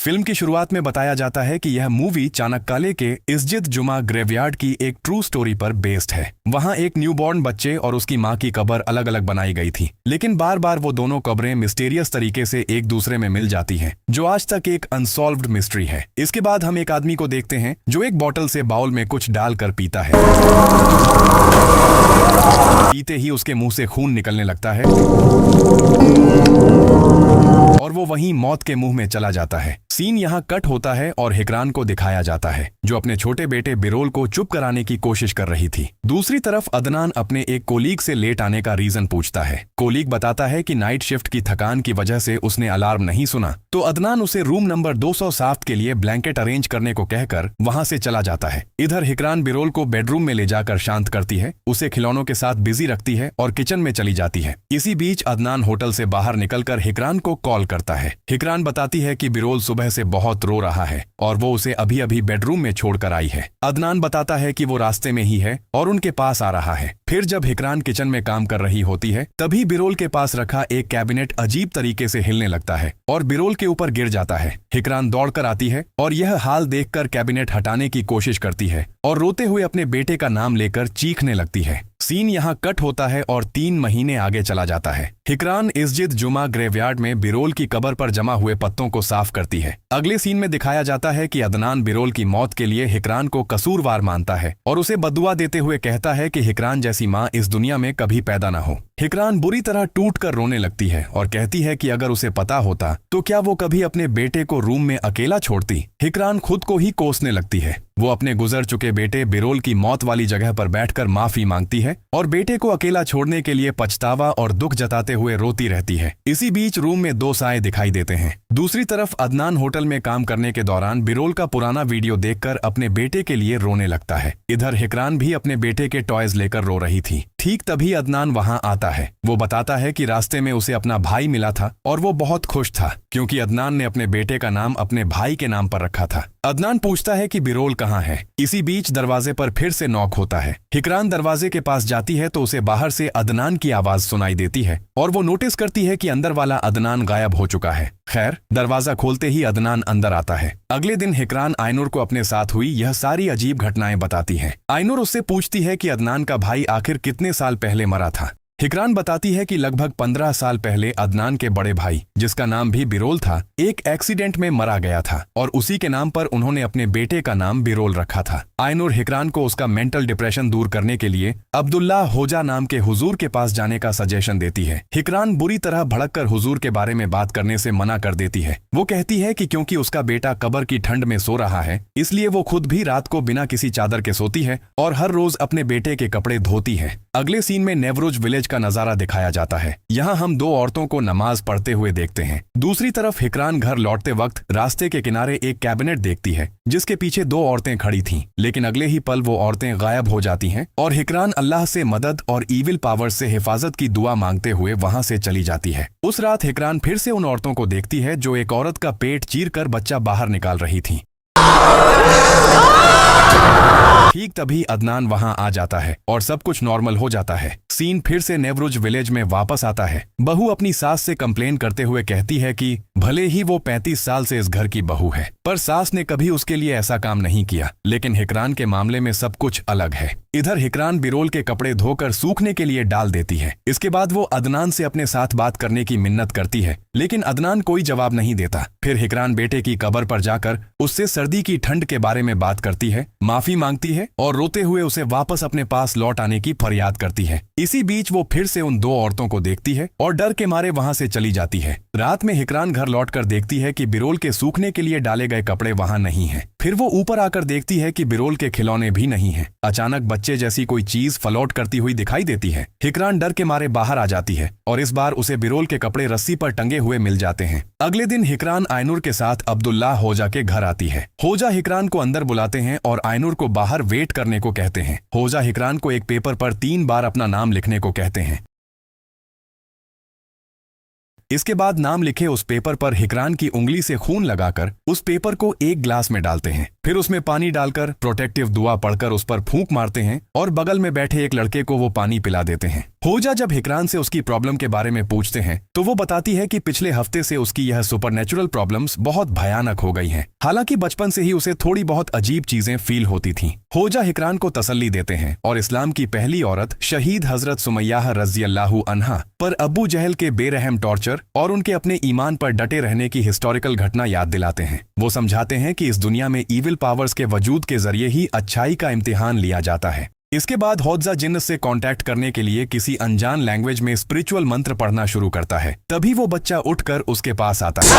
Film की शुरुआत में बताया जाता है कि यह मूवी चाणक्य के इस्जिद जुमा ग्रेवयार्ड की एक ट्रू स्टोरी पर बेस्ड है। वहां एक न्यूबॉर्न बच्चे और उसकी मां की कब्र अलग अलग बनाई गई थी, लेकिन बार बार वो दोनों कब्रें मिस्टीरियस तरीके से एक दूसरे में मिल जाती हैं, जो आज तक एक अनसॉल्व्ड मिस्ट्री है। इसके बाद हम एक आदमी को देखते हैं जो एक बोतल से बाउल में कुछ डालकर पीता है। पीते ही उसके मुंह से खून निकलने लगता है और वो वहीं मौत के मुंह में चला जाता है। सीन यहाँ कट होता है और हिकरान को दिखाया जाता है, जो अपने छोटे बेटे बिरोल को चुप कराने की कोशिश कर रही थी। दूसरी तरफ अदनान अपने एक कोलीग से लेट आने का रीजन पूछता है। कोलीग बताता है कि नाइट शिफ्ट की थकान की वजह से उसने अलार्म नहीं सुना, तो अदनान उसे रूम नंबर 207 के लिए ब्लैंकेट अरेंज करने को कहकर वहां से चला जाता है। इधर हिकरान बिरोल को बेडरूम में ले जाकर शांत करती है, उसे खिलौनों के साथ बिजी रखती है और किचन में चली जाती है। इसी बीच अदनान होटल से बाहर निकलकर हिकरान को कॉल करता है। हिकरान बताती है कि बिरोल सुबह से बहुत रो रहा है और वो उसे अभी अभी बेडरूम में छोड़कर आई है। अदनान बताता है कि वो रास्ते में ही है और उनके पास आ रहा है। फिर जब हिकरान किचन में काम कर रही होती है, तभी बिरोल के पास रखा एक कैबिनेट अजीब तरीके से हिलने लगता है और बिरोल के ऊपर गिर जाता है। हिकरान दौड़कर आती है और यह हाल देखकर कैबिनेट हटाने की कोशिश करती है और रोते हुए अपने बेटे का नाम लेकर चीखने लगती है। सीन यहाँ कट होता है और 3 महीने आगे चला जाता है। हिकरान इस्जिद जुमा ग्रेवयार्ड में बिरोल की कब्र पर जमा हुए पत्तों को साफ करती है। अगले सीन में दिखाया जाता है कि अदनान बिरोल की मौत के लिए हिकरान को कसूरवार मानता है और उसे बद्दुआ देते हुए कहता है कि हिकरान जैसी माँ इस दुनिया में कभी पैदा न हो। हिकरान बुरी तरह टूट कर रोने लगती है और कहती है कि अगर उसे पता होता तो क्या वो कभी अपने बेटे को रूम में अकेला छोड़ती। हिकरान खुद को ही कोसने लगती है। वो अपने गुजर चुके बेटे बिरोल की मौत वाली जगह पर बैठकर माफी मांगती है और बेटे को अकेला छोड़ने के लिए पछतावा और दुख जताते हुए रोती रहती है। इसी बीच रूम में 2 साए दिखाई देते हैं। दूसरी तरफ अदनान होटल में काम करने के दौरान बिरोल का पुराना वीडियो देखकर अपने बेटे के लिए रोने लगता है। इधर हिकरान भी अपने बेटे के टॉयज लेकर रो रही थी। ठीक तभी अदनान वहां आता है। वो बताता है कि रास्ते में उसे अपना भाई मिला था और वो बहुत खुश था क्योंकि अदनान ने अपने बेटे का नाम अपने भाई के नाम पर रखा था। अदनान पूछता है कि बिरोल कहाँ है। इसी बीच दरवाजे पर फिर से नॉक होता है। हिकरान दरवाजे के पास जाती है तो उसे बाहर से अदनान की आवाज सुनाई देती है और वो नोटिस करती है कि अंदर वाला अदनान गायब हो चुका है। खैर, दरवाजा खोलते ही अदनान अंदर आता है। अगले दिन हिकरान आइनुर को अपने साथ हुई यह सारी अजीब घटनाएं बताती है। आइनुर उससे पूछती है कि अदनान का भाई आखिर कितने साल पहले मरा था। हिकरान बताती है कि लगभग 15 साल पहले अदनान के बड़े भाई, जिसका नाम भी बिरोल था, एक एक्सीडेंट में मरा गया था और उसी के नाम पर उन्होंने अपने बेटे का नाम बिरोल रखा था। आइनुर हिकरान को उसका मेंटल डिप्रेशन दूर करने के लिए अब्दुल्ला होजा नाम के हुजूर के पास जाने का सजेशन देती है। हिकरान बुरी तरह भड़ककर हुजूर के बारे में बात करने से मना कर देती है। वो कहती है कि क्योंकि उसका बेटा कब्र की ठंड में सो रहा है, इसलिए वो खुद भी रात को बिना किसी चादर के सोती है और हर रोज अपने बेटे के कपड़े धोती है। अगले सीन में नेवरोज विलेज का नजारा दिखाया जाता है। यहाँ हम 2 औरतों को नमाज पढ़ते हुए देखते हैं। दूसरी तरफ हिकरान घर लौटते वक्त रास्ते के किनारे एक कैबिनेट देखती है जिसके पीछे 2 औरतें खड़ी थीं, लेकिन अगले ही पल वो औरतें गायब हो जाती हैं और हिकरान अल्लाह से मदद और ईविल पावर से हिफाजत की दुआ मांगते हुए वहां से चली जाती है। उस रात हिकरान फिर से उन औरतों को देखती है जो एक औरत का पेट चीरकर बच्चा बाहर निकाल रही थी। ठीक तभी अदनान वहां आ जाता है और सब कुछ नॉर्मल हो जाता है। सीन फिर से नेवरुज विलेज में वापस आता है। बहू अपनी सास से कंप्लेन करते हुए कहती है कि भले ही वो 35 साल से इस घर की बहू है, पर सास ने कभी उसके लिए ऐसा काम नहीं किया। लेकिन हिकरान के मामले में सब कुछ अलग है। इधर हिकरान बिरोल के कपड़े धोकर सूखने के लिए डाल देती है। इसके बाद वो अदनान से अपने साथ बात करने की मिन्नत करती है, लेकिन अदनान कोई जवाब नहीं देता। फिर हिकरान बेटे की कब्र पर जाकर उससे सर्दी की ठंड के बारे में बात करती है, माफी मांगती है और रोते हुए उसे वापस अपने पास लौट आने की फरियाद करती है। इसी बीच वो फिर से उन 2 औरतों को देखती है और डर के मारे वहां से चली जाती है। रात में हिकरान घर लौटकर देखती है कि बिरोल के सूखने के लिए डाले गए कपड़े वहां नहीं हैं। फिर वो ऊपर आकर देखती है कि बिरोल के खिलौने भी नहीं हैं। अचानक बच्चे जैसी कोई चीज फ्लोट करती हुई दिखाई देती है। हिकरान डर के मारे बाहर आ जाती है और इस बार उसे बिरोल के कपड़े रस्सी पर टंगे हुए मिल जाते हैं। अगले दिन हिकरान आइनुर के साथ अब्दुल्ला होजा के घर आती है। होजा हिकरान को अंदर बुलाते हैं और आइनुर को बाहर वेट करने को कहते हैं। होजा हिकरान को एक पेपर पर 3 बार अपना नाम लिखने को कहते हैं। इसके बाद नाम लिखे उस पेपर पर हिकरान की उंगली से खून लगाकर उस पेपर को एक ग्लास में डालते हैं। फिर उसमें पानी डालकर प्रोटेक्टिव दुआ पढ़कर उस पर फूंक मारते हैं और बगल में बैठे एक लड़के को वो पानी पिला देते हैं। होजा जब हिकरान से उसकी प्रॉब्लम के बारे में पूछते हैं तो वो बताती है कि पिछले हफ्ते से उसकी यह सुपरनेचुरल प्रॉब्लम्स बहुत भयानक हो गई हैं। हालांकि बचपन से ही उसे थोड़ी बहुत अजीब चीजें फील होती थीं। होजा हिकरान को तसल्ली देते हैं और इस्लाम की पहली औरत शहीद हजरत सुमैयाह रज़ियल्लाहु अन्हा पर अबू जहल के बेरहम टॉर्चर और उनके अपने ईमान पर डटे रहने की हिस्टोरिकल घटना याद दिलाते हैं। वो समझाते हैं कि इस दुनिया में ईविल पावर्स के वजूद के जरिए ही अच्छाई का इम्तिहान लिया जाता है। इसके बाद होजा जिन्न से कांटेक्ट करने के लिए किसी अनजान लैंग्वेज में स्पिरिचुअल मंत्र पढ़ना शुरू करता है। तभी वो बच्चा उठकर उसके पास आता है।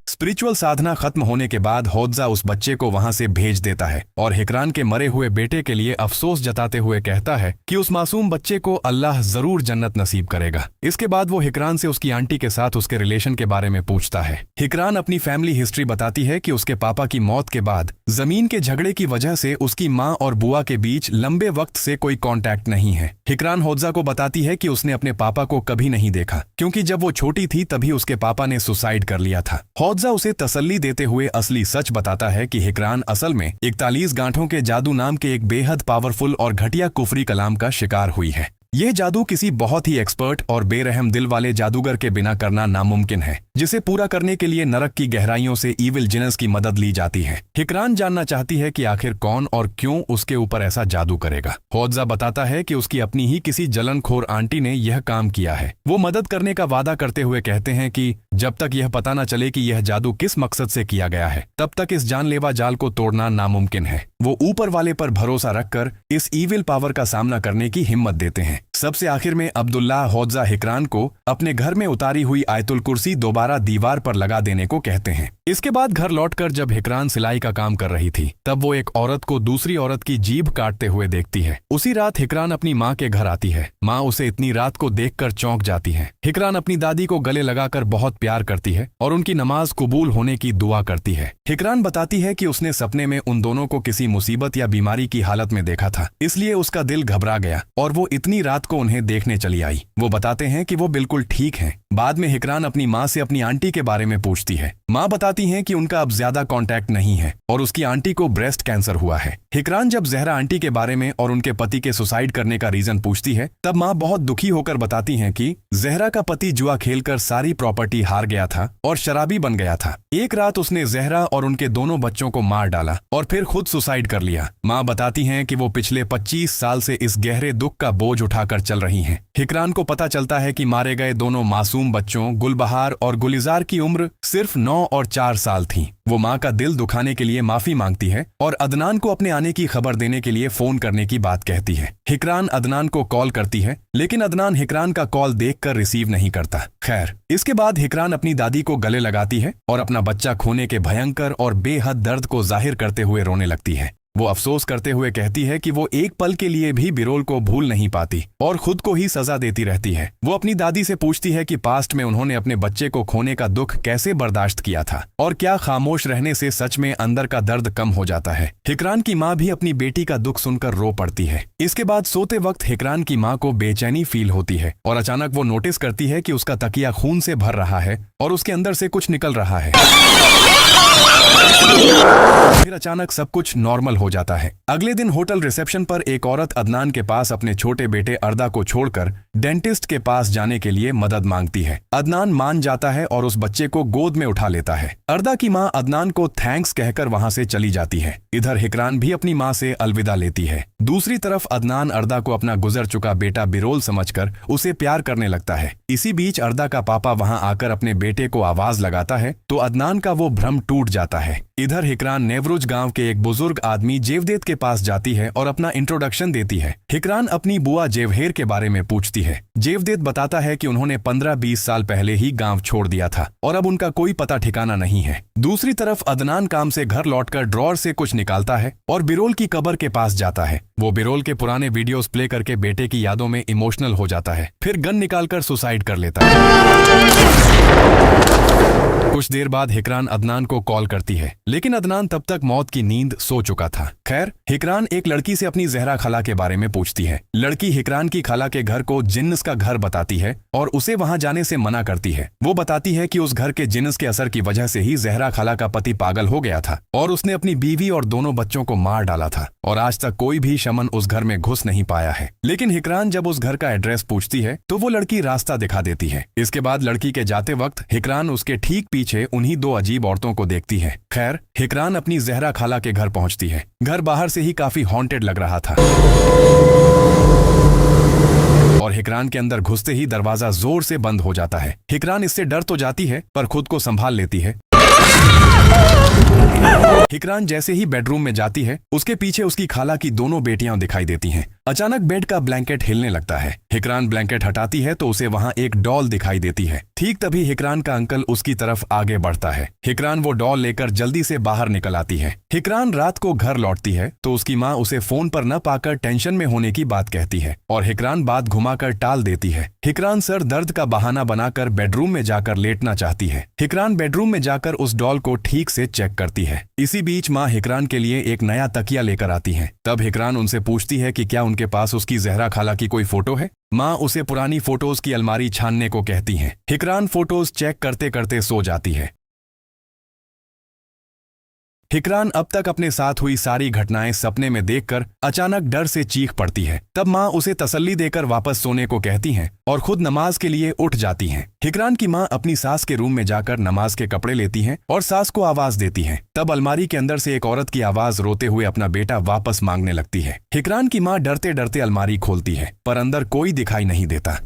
स्पिरिचुअल साधना खत्म होने के बाद होजा उस बच्चे को वहां से भेज देता है और हिकरान के मरे हुए बेटे के लिए अफसोस जताते हुए कहता है कि उस मासूम बच्चे को अल्लाह जरूर जन्नत नसीब करेगा। इसके बाद वो हिकरान से उसकी आंटी के साथ उसके रिलेशन के बारे में पूछता है। हिकरान अपनी फैमिली हिस्ट्री बताती है कि उसके पापा की मौत के बाद जमीन के झगड़े की वजह से उसकी माँ और बुआ के बीच लंबे वक्त से कोई कॉन्टैक्ट नहीं है। हिकरान होजा को बताती है कि उसने अपने पापा को कभी नहीं देखा क्योंकि जब वो छोटी थी तभी उसके पापा ने सुसाइड कर लिया था। होजा उसे तसल्ली देते हुए असली सच बताता है कि हिकरान असल में 41 गांठों के जादू नाम के एक बेहद पावरफुल और घटिया कुफरी कलाम का शिकार हुई है। यह जादू किसी बहुत ही एक्सपर्ट और बेरहम दिल वाले जादूगर के बिना करना नामुमकिन है, जिसे पूरा करने के लिए नरक की गहराइयों से ईविल जिन्स की मदद ली जाती है। हिकरान जानना चाहती है कि आखिर कौन और क्यों उसके ऊपर ऐसा जादू करेगा। होजा बताता है कि उसकी अपनी ही किसी जलनखोर आंटी ने यह काम किया है। वो मदद करने का वादा करते हुए कहते हैं कि जब तक यह पता न चले कि यह जादू किस मकसद से किया गया है तब तक इस जानलेवा जाल को तोड़ना नामुमकिन है। वो ऊपर वाले पर भरोसा रखकर इस ईविल पावर का सामना करने की हिम्मत देते हैं। सबसे आखिर में अब्दुल्लाह होजा हिकरान को अपने घर में उतारी हुई आयतुल कुर्सी दोबारा दीवार पर लगा देने को कहते हैं। इसके बाद घर लौटकर जब हिकरान सिलाई का काम कर रही थी तब वो एक औरत को दूसरी औरत की जीभ काटते हुए देखती है। उसी रात हिकरान अपनी माँ के घर आती है। माँ उसे इतनी रात को देखकर चौंक जाती है। हिकरान अपनी दादी को गले लगाकर बहुत प्यार करती है और उनकी नमाज कबूल होने की दुआ करती है। हिकरान बताती है कि उसने सपने में उन दोनों को किसी मुसीबत या बीमारी की हालत में देखा था, इसलिए उसका दिल घबरा गया और वो इतनी रात को उन्हें देखने चली आई। वो बताते हैं कि वो बिल्कुल ठीक हैं। बाद में हिकरान अपनी माँ से अपनी आंटी के बारे में पूछती है। माँ बताती हैं कि उनका अब ज्यादा कांटेक्ट नहीं है और उसकी आंटी को ब्रेस्ट कैंसर हुआ है। हिकरान जब जहरा आंटी के बारे में और उनके पति के सुसाइड करने का रीजन पूछती है तब माँ बहुत दुखी होकर बताती हैं कि जहरा का पति जुआ खेलकर सारी प्रॉपर्टी हार गया था और शराबी बन गया था। एक रात उसने जहरा और उनके दोनों बच्चों को मार डाला और फिर खुद सुसाइड कर लिया। माँ बताती हैं कि वो पिछले 25 साल से इस गहरे दुख का बोझ उठाकर चल रही हैं। हिकरान को पता चलता है कि मारे गए दोनों मासूम बच्चों गुलबहार और गुलिजार की उम्र सिर्फ 9 और 4 साल थी। वो माँ का दिल दुखाने के लिए माफी मांगती है और अदनान को अपने आने की खबर देने के लिए फोन करने की बात कहती है। हिकरान अदनान को कॉल करती है लेकिन अदनान हिकरान का कॉल देखकर रिसीव नहीं करता। खैर, इसके बाद हिकरान अपनी दादी को गले लगाती है और अपना बच्चा खोने के भयंकर और बेहद दर्द को जाहिर करते हुए रोने लगती है। वो अफसोस करते हुए कहती है कि वो एक पल के लिए भी बिरोल को भूल नहीं पाती और खुद को ही सजा देती रहती है। वो अपनी दादी से पूछती है कि पास्ट में उन्होंने अपने बच्चे को खोने का दुख कैसे बर्दाश्त किया था और क्या खामोश रहने से सच में अंदर का दर्द कम हो जाता है। हिकरान की माँ भी अपनी बेटी का दुख सुनकर रो पड़ती है। इसके बाद सोते वक्त हिकरान की माँ को बेचैनी फील होती है और अचानक वो नोटिस करती है कि उसका तकिया खून से भर रहा है और उसके अंदर से कुछ निकल रहा है। फिर अचानक सब कुछ नॉर्मल हो जाता है। अगले दिन होटल रिसेप्शन पर एक औरत अदनान के पास अपने छोटे बेटे अर्दा को छोड़कर डेंटिस्ट के पास जाने के लिए मदद मांगती है। अदनान मान जाता है और उस बच्चे को गोद में उठा लेता है। अर्दा की माँ अदनान को थैंक्स कहकर वहां से चली जाती है। इधर हिकरान भी अपनी माँ से अलविदा लेती है। दूसरी तरफ अदनान अर्दा को अपना गुजर चुका बेटा बिरोल समझकर उसे प्यार करने लगता है। इसी बीच अर्दा का पापा वहां आकर अपने बेटे को आवाज लगाता है तो अदनान का वो भ्रम टूट जाता है। इधर हिकरान नेवरुज गांव के एक बुजुर्ग आदमी जेवदेत के पास जाती है और अपना इंट्रोडक्शन देती है। हिकरान अपनी बुआ जेवहेर के बारे में पूछती है। जेवदेत बताता है कि उन्होंने 15-20 साल पहले ही गांव छोड़ दिया था और अब उनका कोई पता ठिकाना नहीं है। दूसरी तरफ अदनान काम से घर लौटकर ड्रॉर से कुछ निकालता है और बिरोल की कब्र के पास जाता है। वो बिरोल के पुराने वीडियोस प्ले करके बेटे की यादों में इमोशनल हो जाता है, फिर गन निकालकर सुसाइड कर लेता है। कुछ देर बाद हिकरान अदनान को कॉल करती है, लेकिन अदनान तब तक मौत की नींद सो चुका था। खैर, हिकरान एक लड़की से अपनी जहरा खाला के बारे में पूछती है। लड़की हिकरान की खाला के घर को जिन्स का घर बताती है और उसे वहां जाने से मना करती है। वो बताती है कि उस घर के जिन्स के असर की वजह से ही जहरा खाला का पति पागल हो गया था और उसने अपनी बीवी और दोनों बच्चों को मार डाला था और आज तक कोई भी शमन उस घर में घुस नहीं पाया है। लेकिन हिकरान जब उस घर का एड्रेस पूछती है तो वो लड़की रास्ता दिखा देती है। इसके बाद लड़की के जाते वक्त हिकरान उसके ठीक पीछे उन्हीं दो अजीब औरतों को देखती है। खैर, हिकरान अपनी जहरा खाला के घर पहुंचती है। घर बाहर से ही काफी हॉन्टेड लग रहा था और हिकरान के अंदर घुसते ही दरवाजा जोर से बंद हो जाता है। हिकरान इससे डर तो जाती है पर खुद को संभाल लेती है। हिकरान जैसे ही बेडरूम में जाती है, उसके पीछे उसकी खाला की दोनों बेटियां दिखाई देती हैं। अचानक बेड का ब्लैंकेट हिलने लगता है। हिकरान ब्लैंकेट हटाती है तो उसे वहां एक डॉल दिखाई देती है। ठीक तभी हिकरान का अंकल उसकी तरफ आगे बढ़ता है। हिकरान वो डॉल लेकर जल्दी से बाहर निकल आती है। हिकरान रात को घर लौटती है तो उसकी माँ उसे फोन पर न पाकर टेंशन में होने की बात कहती है और हिकरान बात घुमाकर टाल देती है। हिकरान सर दर्द का बहाना बनाकर बेडरूम में जाकर लेटना चाहती है। हिकरान बेडरूम में जाकर उस डॉल को ठीक से चेक करती है। इसी बीच माँ हिकरान के लिए एक नया तकिया लेकर आती है। तब हिकरान उनसे पूछती है कि क्या उनके पास उसकी जहरा खाला की कोई फोटो है। माँ उसे पुरानी फोटोज की अलमारी छानने को कहती हैं। हिकरान फोटोज चेक करते करते सो जाती है। हिकरान अब तक अपने साथ हुई सारी घटनाएं सपने में देखकर अचानक डर से चीख पड़ती है। तब माँ उसे तसल्ली देकर वापस सोने को कहती हैं और खुद नमाज के लिए उठ जाती हैं। हिकरान की माँ अपनी सास के रूम में जाकर नमाज के कपड़े लेती हैं और सास को आवाज देती हैं। तब अलमारी के अंदर से एक औरत की आवाज रोते हुए अपना बेटा वापस मांगने लगती है। हिकरान की माँ डरते डरते अलमारी खोलती है पर अंदर कोई दिखाई नहीं देता।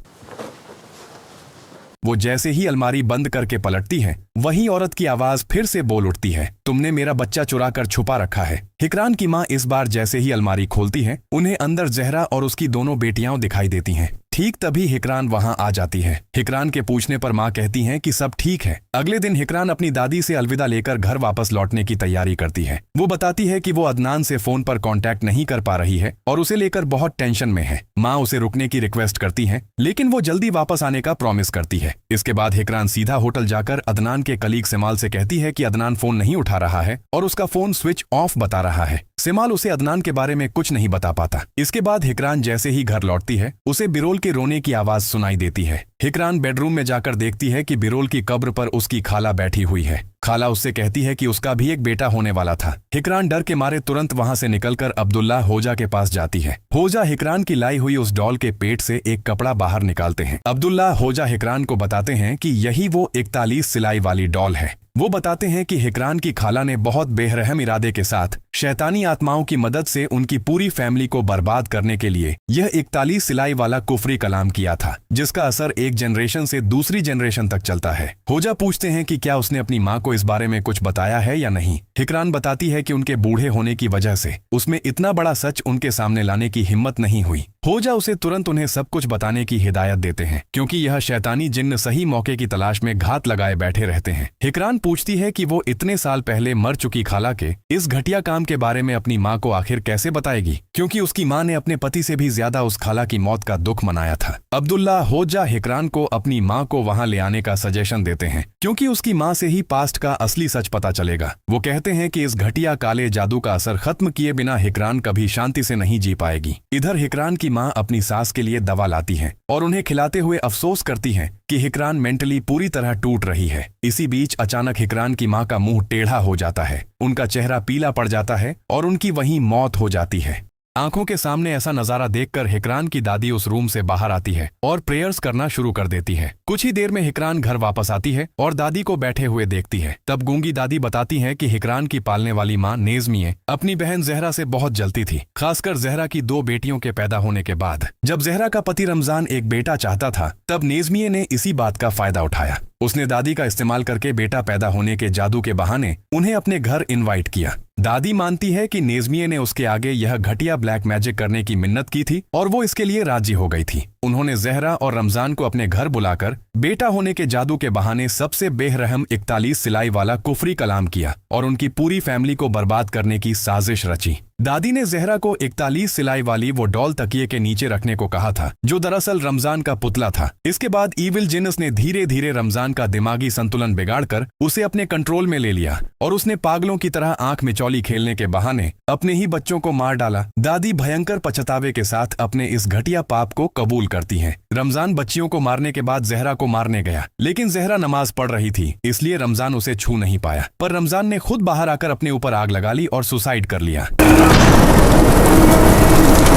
वो जैसे ही अलमारी बंद करके पलटती है, वही औरत की आवाज फिर से बोल उठती है, तुमने मेरा बच्चा चुरा कर छुपा रखा है। हिकरान की माँ इस बार जैसे ही अलमारी खोलती है, उन्हें अंदर जहरा और उसकी दोनों बेटियां दिखाई देती हैं। ठीक तभी हिकरान वहां आ जाती है। हिकरान के पूछने पर माँ कहती हैं कि सब ठीक है। अगले दिन हिकरान अपनी दादी से अलविदा लेकर घर वापस लौटने की तैयारी करती है। वो बताती है कि वो अदनान से फोन पर कांटेक्ट नहीं कर पा रही है और उसे लेकर बहुत टेंशन में है। माँ उसे रुकने की रिक्वेस्ट करती है, लेकिन वो जल्दी वापस आने का प्रॉमिस करती है। इसके बाद हिकरान सीधा होटल जाकर अदनान के कलीग सेमाल से कहती है कि अदनान फोन नहीं उठा रहा है और उसका फोन स्विच ऑफ बता रहा है। सेमाल उसे अदनान के बारे में कुछ नहीं बता पाता। इसके बाद हिकरान जैसे ही घर लौटती है, उसे बिरोल के रोने की आवाज सुनाई देती है। हिकरान बेडरूम में जाकर देखती है कि बिरोल की कब्र पर उसकी खाला बैठी हुई है। खाला उससे कहती है कि उसका भी एक बेटा होने वाला था। हिकरान डर के मारे तुरंत वहां से निकलकर अब्दुल्ला होजा के पास जाती है। होजा हिकरान की लाई हुई उस डॉल के पेट से एक कपड़ा बाहर निकालते हैं। अब्दुल्ला होजा हिकरान को बताते हैं कि यही वो 41 सिलाई वाली डॉल है। वो बताते हैं कि हिकरान की खाला ने बहुत बेरहम इरादे के साथ शैतानी आत्माओं की मदद से उनकी पूरी फैमिली को बर्बाद करने के लिए यह 41 सिलाई वाला कुफरी कलाम किया था, जिसका असर एक जनरेशन से दूसरी जनरेशन तक चलता है। होजा पूछते हैं कि क्या उसने अपनी माँ को इस बारे में कुछ बताया है या नहीं। हिकरान बताती है कि उनके बूढ़े होने की वजह से उसमें इतना बड़ा सच उनके सामने लाने की हिम्मत नहीं हुई। होजा उसे तुरंत उन्हें सब कुछ बताने की हिदायत देते हैं, क्योंकि यह शैतानी जिन्न सही मौके की तलाश में घात लगाए बैठे रहते हैं। हिकरान पूछती है कि वो इतने साल पहले मर चुकी खाला के इस घटिया काम के बारे में अपनी माँ को आखिर कैसे बताएगी, क्योंकि उसकी माँ ने अपने पति से भी ज्यादा उस खाला की मौत का दुख मनाया था। अब्दुल्ला होजा हिकरान को अपनी माँ को वहां ले आने का सजेशन देते हैं, क्योंकि उसकी माँ से ही पास्ट का असली सच पता चलेगा। वो कहते हैं कि इस घटिया काले जादू का असर खत्म किए बिना हिकरान कभी शांति से नहीं जी पाएगी। इधर हिकरान की माँ अपनी सास के लिए दवा लाती है और उन्हें खिलाते हुए अफसोस करती है कि हिकरान मेंटली पूरी तरह टूट रही है। इसी बीच अचानक हिकरान की माँ का मुंह टेढ़ा हो जाता है, उनका चेहरा पीला पड़ जाता है और उनकी वहीं मौत हो जाती है। आंखों के सामने ऐसा नजारा देखकर हिकरान की दादी उस रूम से बाहर आती है और प्रेयर्स करना शुरू कर देती है। कुछ ही देर में हिकरान घर वापस आती है और दादी को बैठे हुए देखती है। तब गूंगी दादी बताती है कि हिकरान की पालने वाली माँ नेज़मिए अपनी बहन जहरा से बहुत जलती थी, खासकर जहरा की 2 बेटियों के पैदा होने के बाद। जब जहरा का पति रमजान एक बेटा चाहता था, तब नेज़मिए ने इसी बात का फायदा उठाया। उसने दादी का इस्तेमाल करके बेटा पैदा होने के जादू के बहाने उन्हें अपने घर इनवाइट किया। दादी मानती है कि नेज़मिए ने उसके आगे यह घटिया ब्लैक मैजिक करने की मिन्नत की थी और वो इसके लिए राजी हो गई थी। उन्होंने जहरा और रमजान को अपने घर बुलाकर बेटा होने के जादू के बहाने सबसे बेरहम 41 सिलाई वाला कुफरी कलाम किया और उनकी पूरी फैमिली को बर्बाद करने की साजिश रची। दादी ने जहरा को 41 सिलाई वाली वो डॉल तकिए के नीचे रखने को कहा था, जो दरअसल रमजान का पुतला था। इसके बाद ईविल जिन्स ने धीरे धीरे रमजान का दिमागी संतुलन बिगाड़कर उसे अपने कंट्रोल में ले लिया और उसने पागलों की तरह आंख मिचौली खेलने के बहाने अपने ही बच्चों को मार डाला। दादी भयंकर पछतावे के साथ अपने इस घटिया पाप को कबूल करती हैं। रमजान बच्चियों को मारने के बाद जहरा को मारने गया, लेकिन जहरा नमाज पढ़ रही थी, इसलिए रमजान उसे छू नहीं पाया। पर रमजान ने खुद बाहर आकर अपने ऊपर आग लगा ली और सुसाइड कर लिया।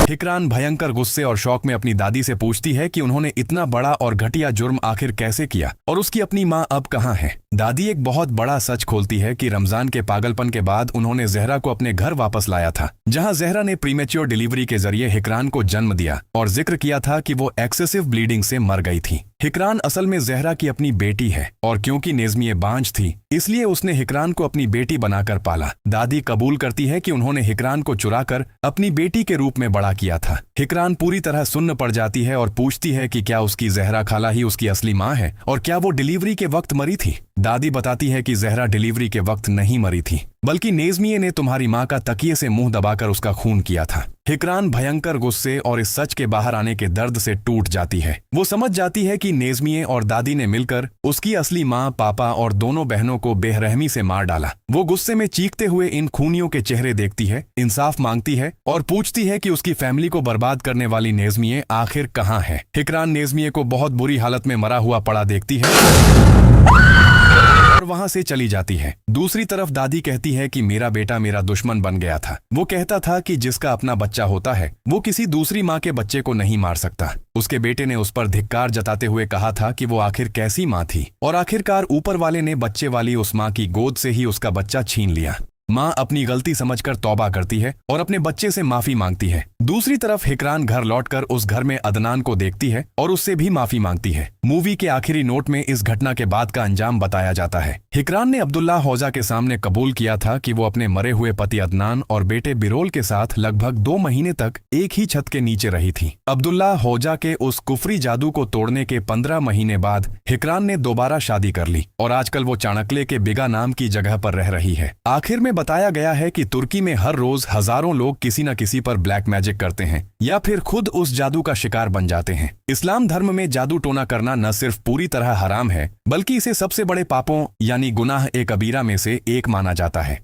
हिकरान भयंकर गुस्से और शौक में अपनी दादी से पूछती है कि उन्होंने इतना बड़ा और घटिया जुर्म आखिर कैसे किया और उसकी अपनी माँ अब कहाँ है। दादी एक बहुत बड़ा सच खोलती है कि रमजान के पागलपन के बाद उन्होंने जहरा को अपने घर वापस लाया था, जहां जहरा ने प्रीमेच्योर डिलीवरी के जरिए हिकरान को जन्म दिया और जिक्र किया था कि वो एक्सेसिव ब्लीडिंग से मर गई थी। हिकरान असल में जहरा की अपनी बेटी है और क्योंकि नेज़मिए बांझ थी, इसलिए उसने हिकरान को अपनी बेटी बनाकर पाला। दादी कबूल करती है कि उन्होंने हिकरान को चुराकर अपनी बेटी के रूप में बड़ा किया था। हिकरान पूरी तरह सुन्न पड़ जाती है और पूछती है कि क्या उसकी जहरा खाला ही उसकी असली माँ है और क्या वो डिलीवरी के वक्त मरी थी। दादी बताती है कि जहरा डिलीवरी के वक्त नहीं मरी थी, बल्कि नेज़मिए ने तुम्हारी माँ का तकिए से मुंह दबाकर उसका खून किया था। हिकरान भयंकर गुस्से और इस सच के बाहर आने के दर्द से टूट जाती है। वो समझ जाती है कि नेज़मिए और दादी ने मिलकर उसकी असली माँ, पापा और दोनों बहनों को बेरहमी से मार डाला। वो गुस्से में चीखते हुए इन खूनियों के चेहरे देखती है, इंसाफ मांगती है और पूछती है कि उसकी फैमिली को बर्बाद करने वाली नेज़मिए आखिर कहाँ है। हिकरान नेज़मिए को बहुत बुरी हालत में मरा हुआ पड़ा देखती है और वहां से चली जाती है। दूसरी तरफ दादी कहती है कि मेरा बेटा मेरा दुश्मन बन गया था। वो कहता था कि जिसका अपना बच्चा होता है वो किसी दूसरी माँ के बच्चे को नहीं मार सकता। उसके बेटे ने उस पर धिक्कार जताते हुए कहा था कि वो आखिर कैसी माँ थी और आखिरकार ऊपर वाले ने बच्चे वाली उस माँ की गोद से ही उसका बच्चा छीन लिया। माँ अपनी गलती समझकर तौबा करती है और अपने बच्चे से माफी मांगती है। दूसरी तरफ हिकरान घर लौटकर उस घर में अदनान को देखती है और उससे भी माफी मांगती है। मूवी के आखिरी नोट में इस घटना के बाद का अंजाम बताया जाता है। हिकरान ने अब्दुल्ला हौजा के सामने कबूल किया था कि वो अपने मरे हुए पति अदनान और बेटे बिरोल के साथ लगभग 2 महीने तक एक ही छत के नीचे रही थी। अब्दुल्ला हौजा के उस कुफरी जादू को तोड़ने के 15 महीने बाद हिकरान ने दोबारा शादी कर ली और आजकल वो चाणक्य के बिगा नाम की जगह पर रह रही है। आखिर में बताया गया है कि तुर्की में हर रोज हजारों लोग किसी न किसी पर ब्लैक मैजिक करते हैं या फिर खुद उस जादू का शिकार बन जाते हैं। इस्लाम धर्म में जादू टोना करना न सिर्फ पूरी तरह हराम है, बल्कि इसे सबसे बड़े पापों यानी गुनाह ए कबीरा में से एक माना जाता है।